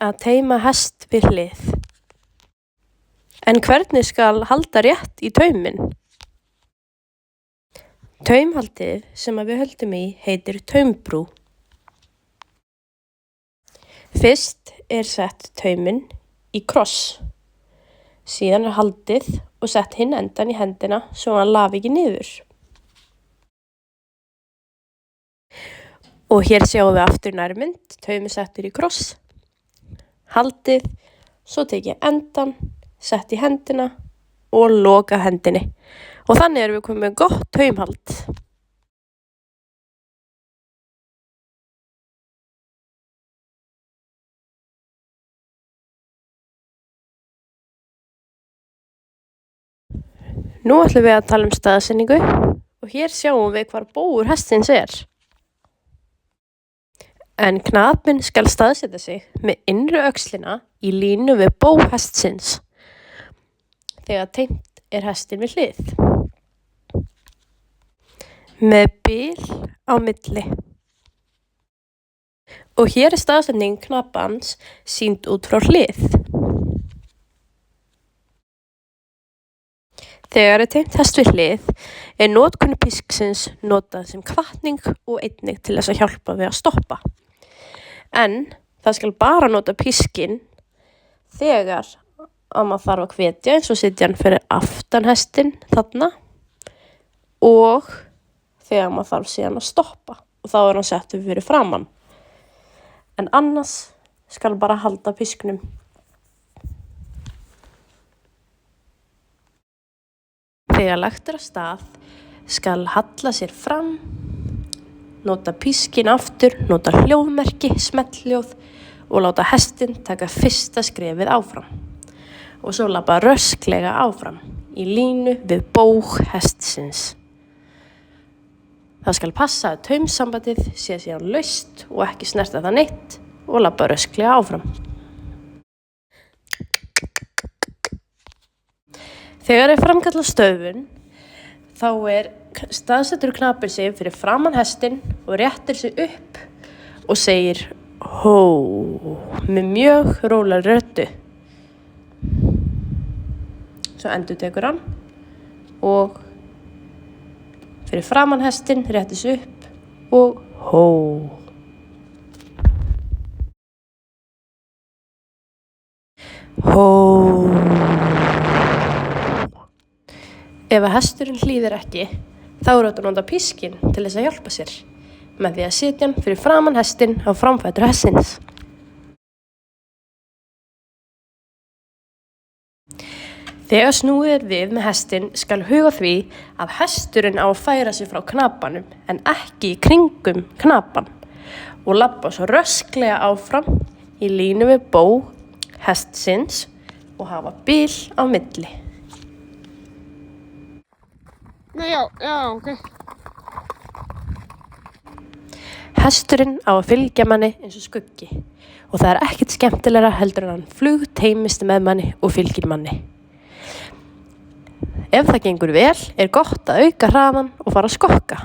að teyma hest við hlið. En hvernig skal halda rétt í tauminn? Taumhaldið sem við höldum í heitir taumbrú. Fyrst sett tauminn í kross. Síðan haldið og sett hinn endan í hendina svo hann lafi ekki niður. Og hér sjáum við aftur nærmynd, taumur settur í kross, haldið, svo tekið endan, sett í hendina og loka hendinni. Og þannig erum við komið með gott taumhald. Nú ætlum við að tala um staðsetningu og hér sjáum við hvar bógur hestsins En knapinn skal staðsetja sig með innri öxlina í línu við bó hestsins þegar teymt hestinn við hlið. Með bil á milli. Og hér staðsetning knappans sýnd út frá hlið. Þegar teymt hest við hlið notkun pisksins notað sem hvatning og einnig til þess að hjálpa við að stoppa. En það skal bara nota piskinn þegar að maður þarf að hvetja eins og setja hann fyrir aftan hestinn þarna og þegar maður þarf síðan að stoppa og þá hann settur fyrir framann. En annars skal bara halda pisknum. Þegar lagt af stað skal halla sér fram, nota piskinn aftur, nota hljóðmerki, smellhljóð og láta hestinn taka fyrsta skrefið áfram. Og svo labba rösklega áfram í línu við bóg hestsins. Það skal passa að taumsambandið sé síðan laust og ekki snerta það neitt og labba rösklega áfram. Þegar framkallað stöðvun, þá staðsettur knapinn sig fyrir framan hestinn og réttir sig upp og segir hó með mjög rólegri röddu. Svo endurtekur hann og fyrir framan hestinn réttir sig upp og hó. Hó. Ef hesturinn hlýðir ekki, þá hægt að nota piskinn til þess að hjálpa sér með því að setja hann fyrir framan hestinn á framfætur hestsins. Þegar snúið við með hestinn skal huga því að hesturinn á að færa sig frá knapanum en ekki í kringum knapan og labba svo rösklega áfram í línu við bó hestsins og hafa bil á milli. Já, ok. Hesturinn á að fylgja manni eins og skuggi og það ekkert skemmtilegra heldur en hann flugteymist með manni og fylgir manni. Ef það gengur vel gott að auka hraðann og fara að skokka.